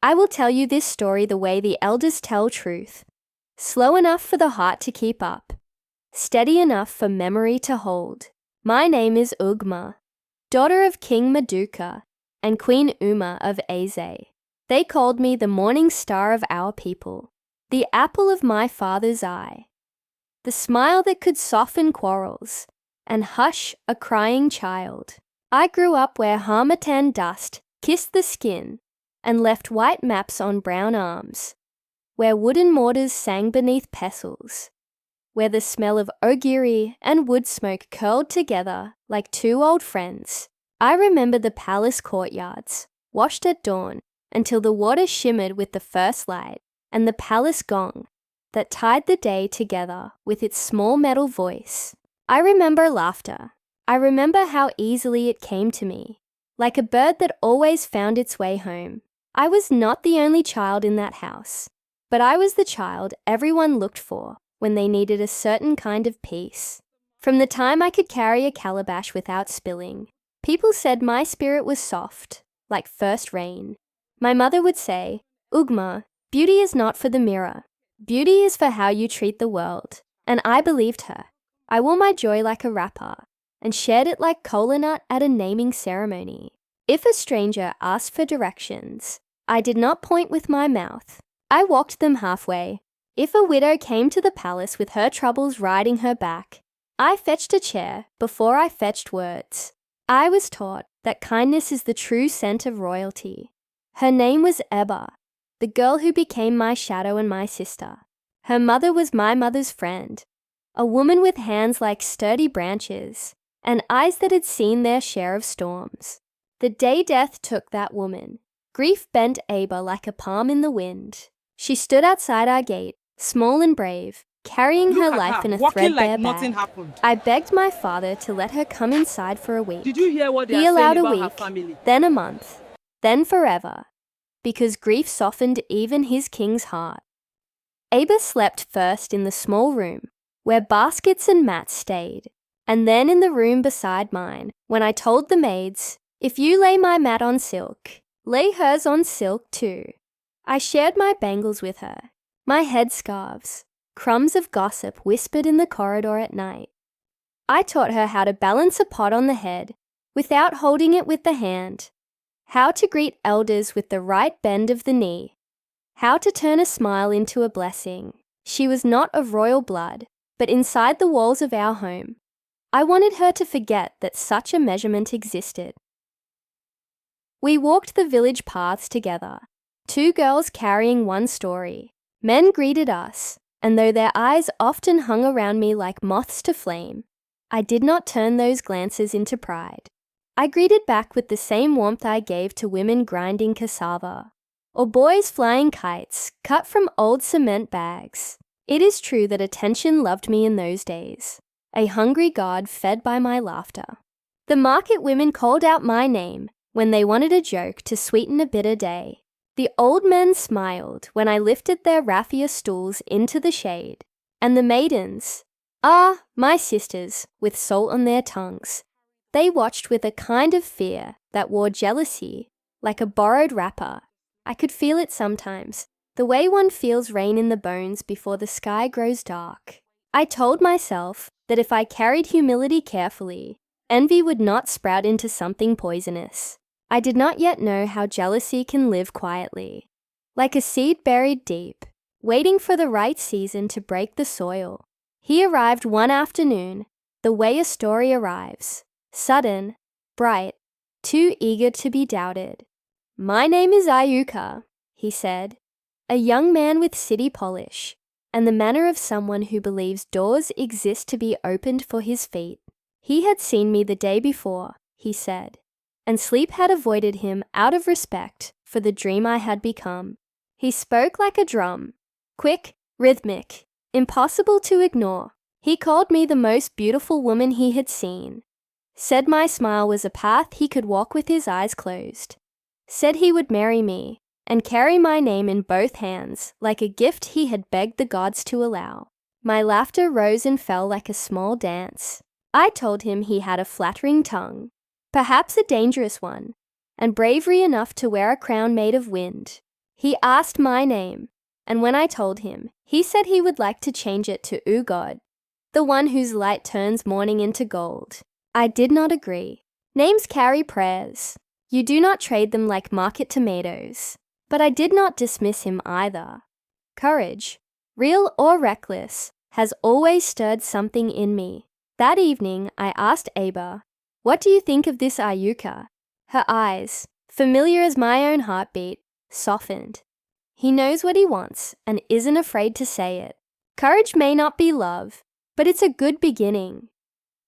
I will tell you this story the way the elders tell truth. Slow enough for the heart to keep up. Steady enough for memory to hold. My name is Ugma, daughter of King Maduka and Queen Uma of Eze. They called me the morning star of our people, the apple of my father's eye, the smile that could soften quarrels and hush a crying child. I grew up where harmattan dust kissed the skin and left white maps on brown arms, where wooden mortars sang beneath pestles, where the smell of ogiri and wood smoke curled together like two old friends. I remember the palace courtyards, washed at dawn until the water shimmered with the first light, and the palace gong that tied the day together with its small metal voice. I remember laughter. I remember how easily it came to me, like a bird that always found its way home. I was not the only child in that house, but I was the child everyone looked for when they needed a certain kind of peace. From the time I could carry a calabash without spilling, people said my spirit was soft, like first rain. My mother would say, "Ugma, beauty is not for the mirror. Beauty is for how you treat the world." And I believed her. I wore my joy like a wrapper and shared it like kola nut at a naming ceremony. If a stranger asked for directions, I did not point with my mouth. I walked them halfway. If a widow came to the palace with her troubles riding her back, I fetched a chair before I fetched words. I was taught that kindness is the true scent of royalty. Her name was Eba, the girl who became my shadow and my sister. Her mother was my mother's friend, a woman with hands like sturdy branches and eyes that had seen their share of storms. The day death took that woman, grief bent Eba like a palm in the wind. She stood outside our gate, small and brave, carrying her life in a threadbare bag. I begged my father to let her come inside for a week. Did you hear what they He are allowed saying a about her week, family? then a month, then forever, because grief softened even his king's heart. Aba slept first in the small room, where baskets and mats stayed, and then in the room beside mine, when I told the maids, "If you lay my mat on silk, lay hers on silk too." I shared my bangles with her, my headscarves, crumbs of gossip whispered in the corridor at night. I taught her how to balance a pot on the head without holding it with the hand, how to greet elders with the right bend of the knee, how to turn a smile into a blessing. She was not of royal blood, but inside the walls of our home, I wanted her to forget that such a measurement existed. We walked the village paths together, two girls carrying one story. Men greeted us, and though their eyes often hung around me like moths to flame, I did not turn those glances into pride. I greeted back with the same warmth I gave to women grinding cassava, or boys flying kites cut from old cement bags. It is true that attention loved me in those days, a hungry god fed by my laughter. The market women called out my name when they wanted a joke to sweeten a bitter day. The old men smiled when I lifted their raffia stools into the shade, and the maidens, my sisters, with salt on their tongues, they watched with a kind of fear that wore jealousy like a borrowed wrapper. I could feel it sometimes, the way one feels rain in the bones before the sky grows dark. I told myself that if I carried humility carefully, envy would not sprout into something poisonous. I did not yet know how jealousy can live quietly, like a seed buried deep, waiting for the right season to break the soil. He arrived one afternoon, the way a story arrives, sudden, bright, too eager to be doubted. "My name is Ayuka," he said, a young man with city polish, and the manner of someone who believes doors exist to be opened for his feet. He had seen me the day before, he said, and sleep had avoided him out of respect for the dream I had become. He spoke like a drum, quick, rhythmic, impossible to ignore. He called me the most beautiful woman he had seen, said my smile was a path he could walk with his eyes closed, said he would marry me and carry my name in both hands like a gift he had begged the gods to allow. My laughter rose and fell like a small dance. I told him he had a flattering tongue, perhaps a dangerous one, and bravery enough to wear a crown made of wind. He asked my name, and when I told him, he said he would like to change it to Ugod, the one whose light turns morning into gold. I did not agree. Names carry prayers. You do not trade them like market tomatoes. But I did not dismiss him either. Courage, real or reckless, has always stirred something in me. That evening, I asked Aba, "What do you think of this Ayuka?" Her eyes, familiar as my own heartbeat, softened. He knows what he wants and isn't afraid to say it. Courage may not be love, but it's a good beginning.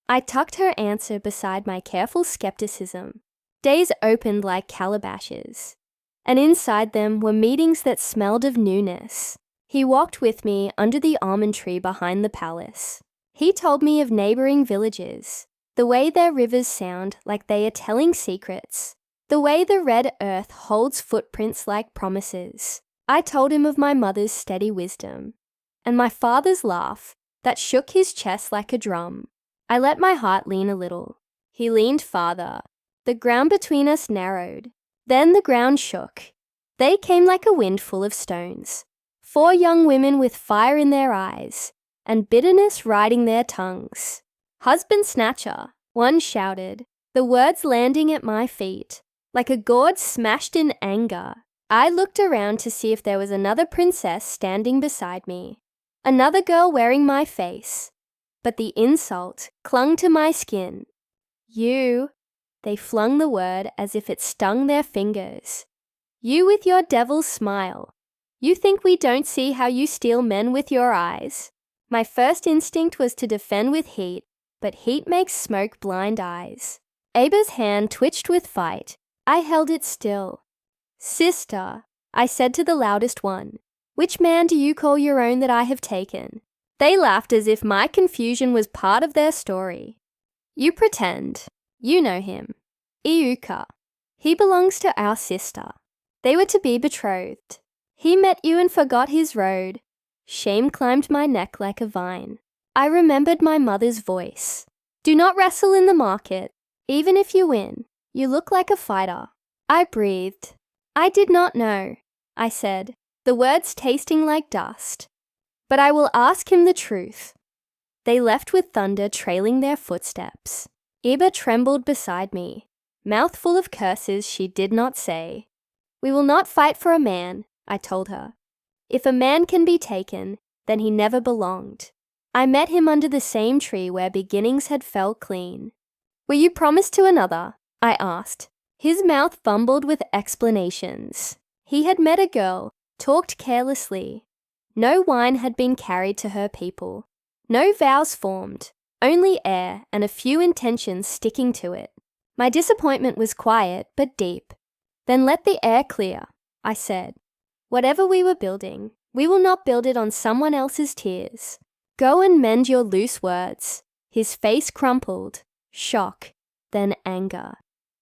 I tucked her answer beside my careful skepticism. Days opened like calabashes, and inside them were meetings that smelled of newness. He walked with me under the almond tree behind the palace. He told me of neighboring villages, the way their rivers sound like they are telling secrets, the way the red earth holds footprints like promises. I told him of my mother's steady wisdom, and my father's laugh that shook his chest like a drum. I let my heart lean a little. He leaned farther. The ground between us narrowed. Then the ground shook. They came like a wind full of stones. 4 young women with fire in their eyes and bitterness riding their tongues. "Husband snatcher," one shouted, the words landing at my feet like a gourd smashed in anger. I looked around to see if there was another princess standing beside me, another girl wearing my face, but the insult clung to my skin. "You," they flung the word as if it stung their fingers. "You with your devil's smile. You think we don't see how you steal men with your eyes." My first instinct was to defend with heat, but heat makes smoke blind eyes. Aba's hand twitched with fight. I held it still. "Sister," I said to the loudest one, "which man do you call your own that I have taken?" They laughed as if my confusion was part of their story. "You pretend. You know him. Iuka. He belongs to our sister. They were to be betrothed. He met you and forgot his road." Shame climbed my neck like a vine. I remembered my mother's voice. "Do not wrestle in the market. Even if you win, you look like a fighter." I breathed. "I did not know," I said, the words tasting like dust. "But I will ask him the truth." They left with thunder trailing their footsteps. Iba trembled beside me, mouth full of curses she did not say. "We will not fight for a man," I told her. "If a man can be taken, then he never belonged." I met him under the same tree where beginnings had fell clean. "Were you promised to another?" I asked. His mouth fumbled with explanations. He had met a girl, talked carelessly. No wine had been carried to her people. No vows formed, only air and a few intentions sticking to it. My disappointment was quiet but deep. "Then let the air clear," I said. "Whatever we were building, we will not build it on someone else's tears. Go and mend your loose words." His face crumpled, shock, then anger,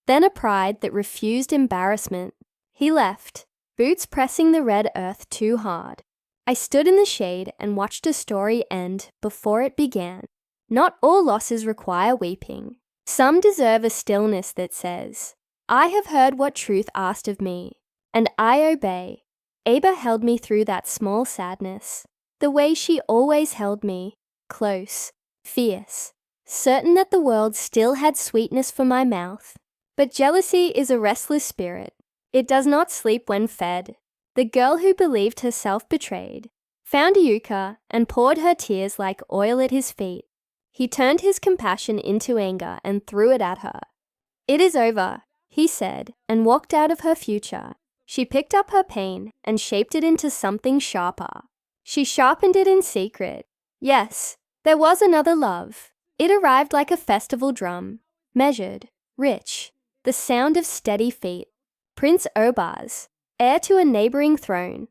then a pride that refused embarrassment. He left, boots pressing the red earth too hard. I stood in the shade and watched a story end before it began. Not all losses require weeping. Some deserve a stillness that says, "I have heard what truth asked of me, and I obey." Aba held me through that small sadness, the way she always held me, close, fierce, certain that the world still had sweetness for my mouth. But jealousy is a restless spirit. It does not sleep when fed. The girl who believed herself betrayed found Yuka and poured her tears like oil at his feet. He turned his compassion into anger and threw it at her. "It is over," he said, and walked out of her future. She picked up her pain and shaped it into something sharper. She sharpened it in secret. Yes, there was another love. It arrived like a festival drum, measured, rich, the sound of steady feet. Prince Obaz, heir to a neighboring throne,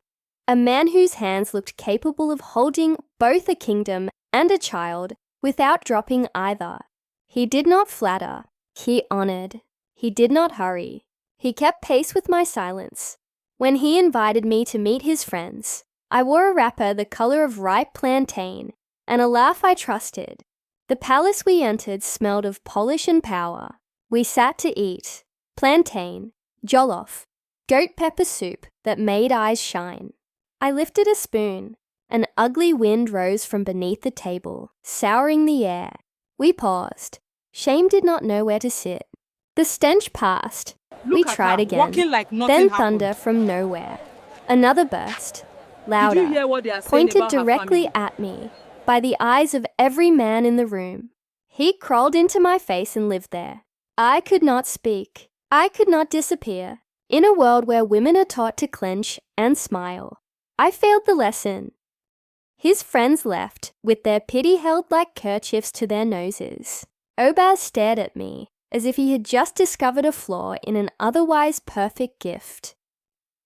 a man whose hands looked capable of holding both a kingdom and a child without dropping either. He did not flatter. He honored. He did not hurry. He kept pace with my silence. When he invited me to meet his friends, I wore a wrapper the color of ripe plantain and a laugh I trusted. The palace we entered smelled of polish and power. We sat to eat. Plantain, jollof, goat pepper soup that made eyes shine. I lifted a spoon. An ugly wind rose from beneath the table, souring the air. We paused. Shame did not know where to sit. The stench passed. We tried again. Then thunder from nowhere. Another burst. Louder. Did you hear what they are saying Pointed about her directly family? at me, by the eyes of every man in the room. He crawled into my face and lived there. I could not speak. I could not disappear. In a world where women are taught to clench and smile. I failed the lesson. His friends left, with their pity held like kerchiefs to their noses. Obaz stared at me, as if he had just discovered a flaw in an otherwise perfect gift.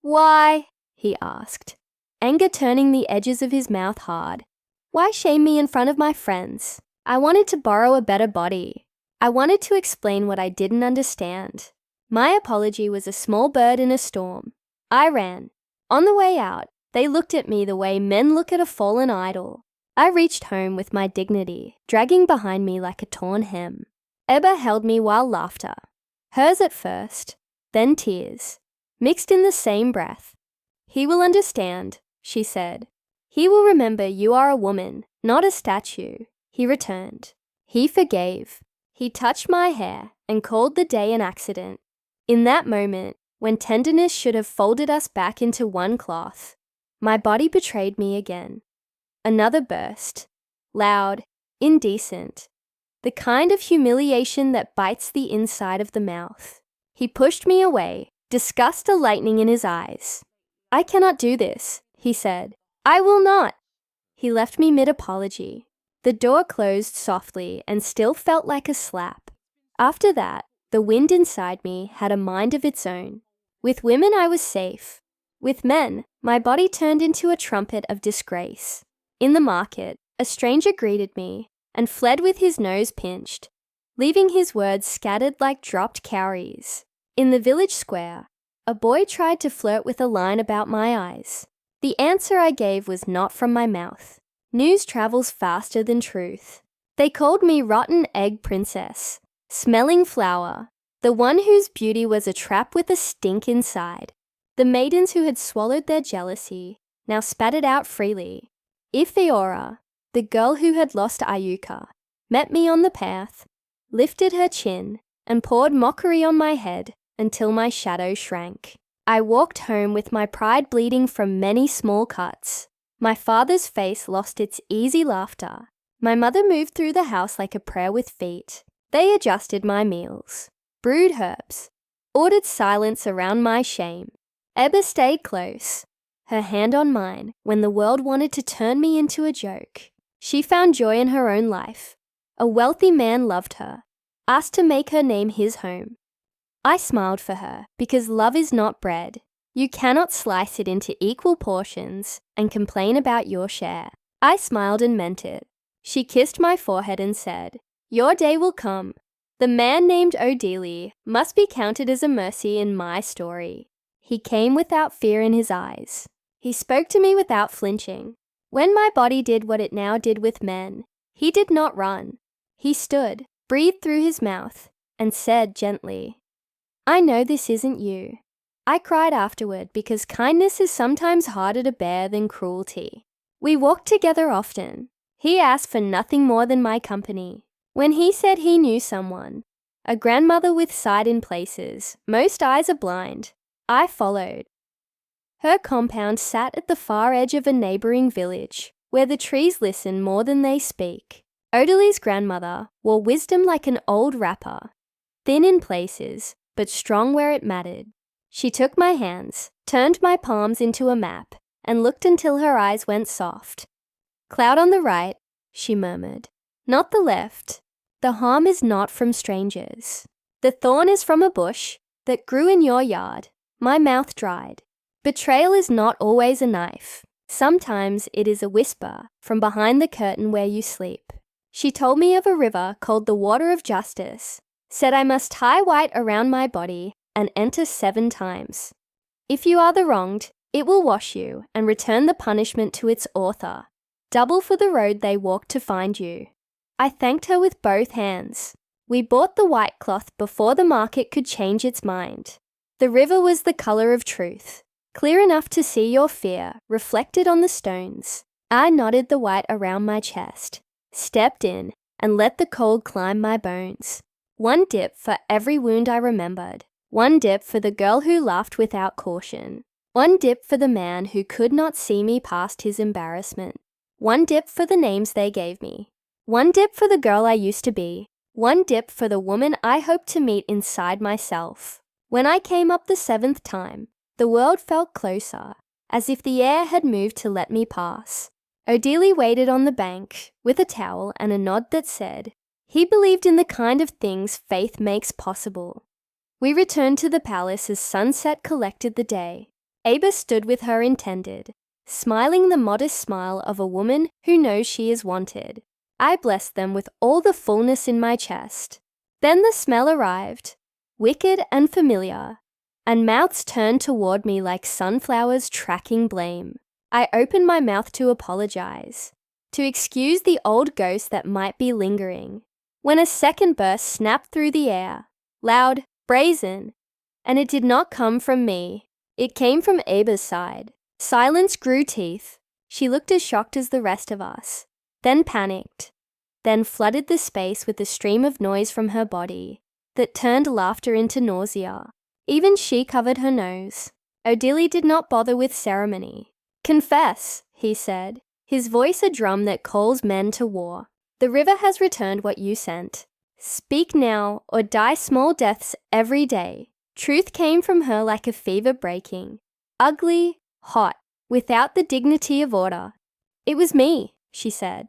"Why?" he asked, anger turning the edges of his mouth hard. "Why shame me in front of my friends? I wanted to borrow a better body. I wanted to explain what I didn't understand. My apology was a small bird in a storm. I ran. On the way out, they looked at me the way men look at a fallen idol. I reached home with my dignity, dragging behind me like a torn hem. Ebba held me while laughter, hers at first, then tears, mixed in the same breath. He will understand, she said. He will remember you are a woman, not a statue, he returned. He forgave. He touched my hair and called the day an accident. In that moment, when tenderness should have folded us back into one cloth, my body betrayed me again. Another burst. Loud, indecent. The kind of humiliation that bites the inside of the mouth. He pushed me away, disgust a lightning in his eyes. "I cannot do this," he said. "I will not." He left me mid-apology. The door closed softly and still felt like a slap. After that, the wind inside me had a mind of its own. With women I was safe. With men, my body turned into a trumpet of disgrace. In the market, a stranger greeted me and fled with his nose pinched, leaving his words scattered like dropped cowries. In the village square, a boy tried to flirt with a line about my eyes. The answer I gave was not from my mouth. News travels faster than truth. They called me Rotten Egg Princess, Smelling Flower, the one whose beauty was a trap with a stink inside. The maidens who had swallowed their jealousy now spat it out freely. Ifeora, the girl who had lost Ayuka, met me on the path, lifted her chin, and poured mockery on my head until my shadow shrank. I walked home with my pride bleeding from many small cuts. My father's face lost its easy laughter. My mother moved through the house like a prayer with feet. They adjusted my meals, brewed herbs, ordered silence around my shame. Ebba stayed close, her hand on mine when the world wanted to turn me into a joke. She found joy in her own life. A wealthy man loved her, asked to make her name his home. I smiled for her because love is not bread. You cannot slice it into equal portions and complain about your share. I smiled and meant it. She kissed my forehead and said, "Your day will come. The man named Odili must be counted as a mercy in my story." He came without fear in his eyes. He spoke to me without flinching. When my body did what it now did with men, he did not run. He stood, breathed through his mouth, and said gently, "I know this isn't you." I cried afterward because kindness is sometimes harder to bear than cruelty. We walked together often. He asked for nothing more than my company. When he said he knew someone, a grandmother with sight in places, most eyes are blind, I followed. Her compound sat at the far edge of a neighbouring village, where the trees listen more than they speak. Odili's grandmother wore wisdom like an old wrapper, thin in places, but strong where it mattered. She took my hands, turned my palms into a map, and looked until her eyes went soft. "Cloud on the right," she murmured. "Not the left. The harm is not from strangers. The thorn is from a bush that grew in your yard." My mouth dried. Betrayal is not always a knife. Sometimes it is a whisper from behind the curtain where you sleep. She told me of a river called the Water of Justice, said I must tie white around my body and enter 7 times. If you are the wronged, it will wash you and return the punishment to its author. Double for the road they walked to find you. I thanked her with both hands. We bought the white cloth before the market could change its mind. The river was the color of truth, clear enough to see your fear reflected on the stones. I knotted the white around my chest, stepped in, and let the cold climb my bones. One dip for every wound I remembered. One dip for the girl who laughed without caution. One dip for the man who could not see me past his embarrassment. One dip for the names they gave me. One dip for the girl I used to be. One dip for the woman I hoped to meet inside myself. When I came up the 7th time, the world felt closer, as if the air had moved to let me pass. Odile waited on the bank, with a towel and a nod that said, he believed in the kind of things faith makes possible. We returned to the palace as sunset collected the day. Aba stood with her intended, smiling the modest smile of a woman who knows she is wanted. I blessed them with all the fullness in my chest. Then the smell arrived, wicked and familiar, and mouths turned toward me like sunflowers tracking blame. I opened my mouth to apologize, to excuse the old ghost that might be lingering, when a second burst snapped through the air, loud, brazen, and it did not come from me. It came from Aba's side. Silence grew teeth. She looked as shocked as the rest of us, then panicked, then flooded the space with a stream of noise from her body that turned laughter into nausea. Even she covered her nose. Odile did not bother with ceremony. Confess, he said, his voice a drum that calls men to war. The river has returned what you sent. Speak now or die small deaths every day. Truth came from her like a fever breaking. Ugly, hot, without the dignity of order. It was me, she said.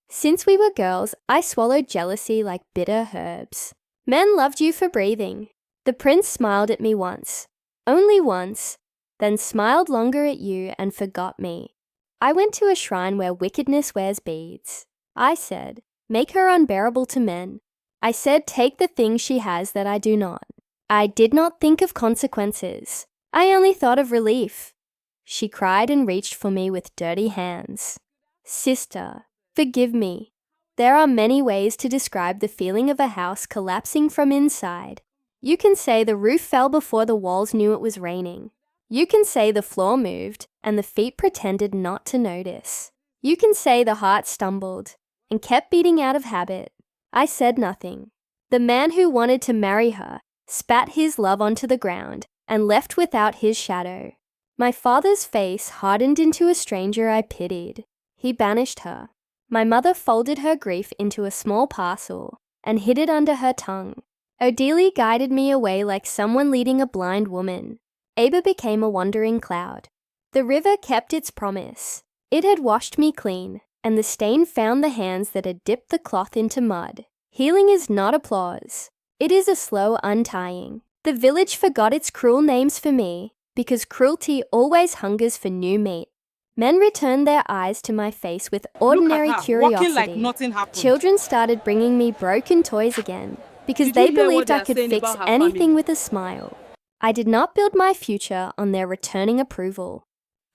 Since we were girls, I swallowed jealousy like bitter herbs. Men loved you for breathing. The prince smiled at me once, only once, then smiled longer at you and forgot me. I went to a shrine where wickedness wears beads. I said, make her unbearable to men. I said, take the things she has that I do not. I did not think of consequences. I only thought of relief. She cried and reached for me with dirty hands. Sister, forgive me. There are many ways to describe the feeling of a house collapsing from inside. You can say the roof fell before the walls knew it was raining. You can say the floor moved and the feet pretended not to notice. You can say the heart stumbled and kept beating out of habit. I said nothing. The man who wanted to marry her spat his love onto the ground and left without his shadow. My father's face hardened into a stranger I pitied. He banished her. My mother folded her grief into a small parcel and hid it under her tongue. Odile guided me away like someone leading a blind woman. Aba became a wandering cloud. The river kept its promise. It had washed me clean, and the stain found the hands that had dipped the cloth into mud. Healing is not applause. It is a slow untying. The village forgot its cruel names for me, because cruelty always hungers for new meat. Men returned their eyes to my face with ordinary curiosity. Like nothing happened. Children started bringing me broken toys again, because they believed I could fix anything with a smile. I did not build my future on their returning approval.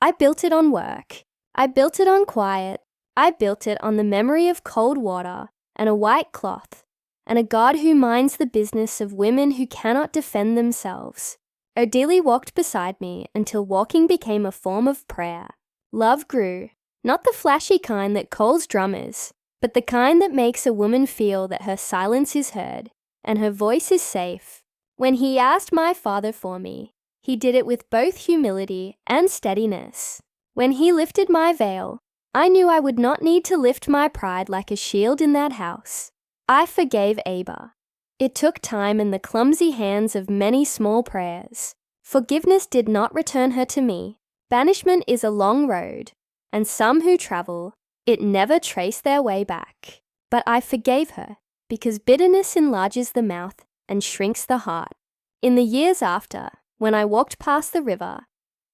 I built it on work. I built it on quiet. I built it on the memory of cold water and a white cloth, and a God who minds the business of women who cannot defend themselves. Odile walked beside me until walking became a form of prayer. Love grew, not the flashy kind that calls drummers, but the kind that makes a woman feel that her silence is heard and her voice is safe. When he asked my father for me, he did it with both humility and steadiness. When he lifted my veil, I knew I would not need to lift my pride like a shield in that house. I forgave Aba. It took time and the clumsy hands of many small prayers. Forgiveness did not return her to me. Banishment is a long road, and some who travel it never trace their way back. But I forgave her, because bitterness enlarges the mouth and shrinks the heart. In the years after, when I walked past the river,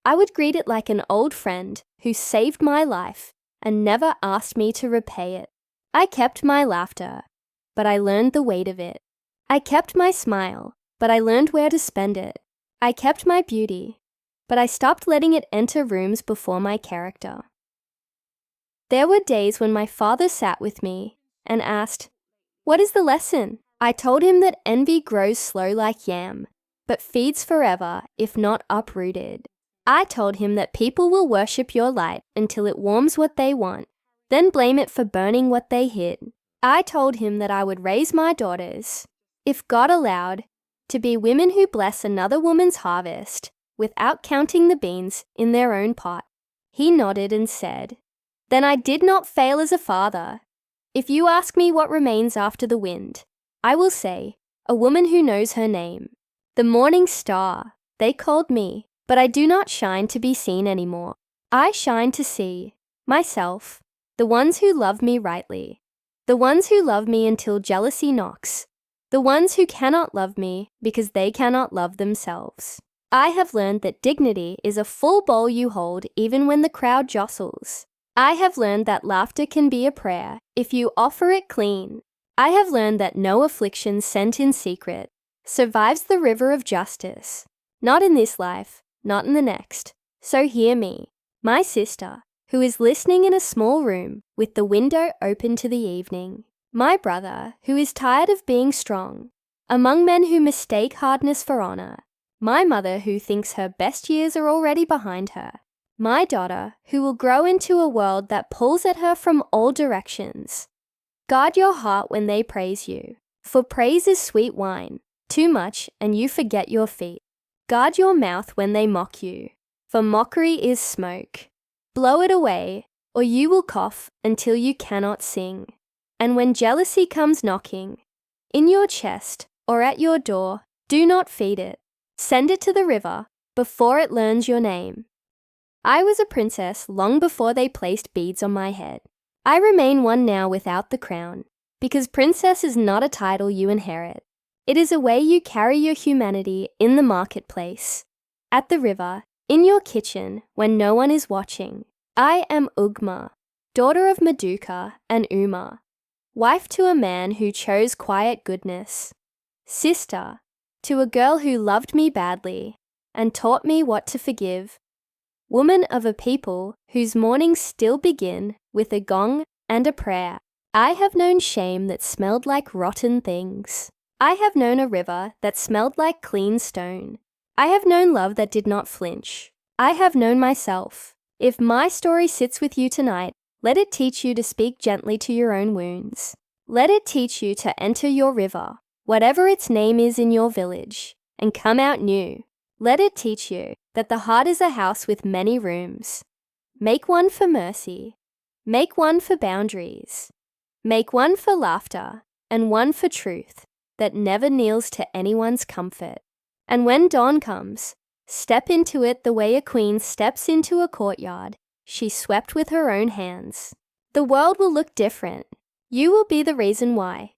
I would greet it like an old friend who saved my life and never asked me to repay it. I kept my laughter, but I learned the weight of it. I kept my smile, but I learned where to spend it. I kept my beauty, but I stopped letting it enter rooms before my character. There were days when my father sat with me and asked, "What is the lesson?" I told him that envy grows slow like yam, but feeds forever if not uprooted. I told him that people will worship your light until it warms what they want, then blame it for burning what they hid. I told him that I would raise my daughters, if God allowed, to be women who bless another woman's harvest without counting the beans in their own pot. He nodded and said, "Then I did not fail as a father. If you ask me what remains after the wind, I will say, a woman who knows her name. The morning star, they called me, but I do not shine to be seen anymore. I shine to see myself, the ones who love me rightly, the ones who love me until jealousy knocks, the ones who cannot love me because they cannot love themselves. I have learned that dignity is a full bowl you hold even when the crowd jostles. I have learned that laughter can be a prayer if you offer it clean. I have learned that no affliction sent in secret survives the river of justice. Not in this life, not in the next. So hear me, my sister, who is listening in a small room with the window open to the evening. My brother, who is tired of being strong, among men who mistake hardness for honor. My mother, who thinks her best years are already behind her. My daughter, who will grow into a world that pulls at her from all directions. Guard your heart when they praise you, for praise is sweet wine. Too much and you forget your feet. Guard your mouth when they mock you, for mockery is smoke. Blow it away, or you will cough until you cannot sing. And when jealousy comes knocking, in your chest or at your door, do not feed it. Send it to the river before it learns your name. I was a princess long before they placed beads on my head. I remain one now without the crown, because princess is not a title you inherit. It is a way you carry your humanity in the marketplace, at the river, in your kitchen when no one is watching. I am Ugma, daughter of Maduka and Uma, wife to a man who chose quiet goodness, sister to a girl who loved me badly and taught me what to forgive, woman of a people whose mornings still begin with a gong and a prayer. I have known shame that smelled like rotten things. I have known a river that smelled like clean stone. I have known love that did not flinch. I have known myself. If my story sits with you tonight, let it teach you to speak gently to your own wounds. Let it teach you to enter your river, whatever its name is in your village, and come out new. Let it teach you that the heart is a house with many rooms. Make one for mercy. Make one for boundaries. Make one for laughter and one for truth that never kneels to anyone's comfort. And when dawn comes, step into it the way a queen steps into a courtyard she swept with her own hands. The world will look different. You will be the reason why.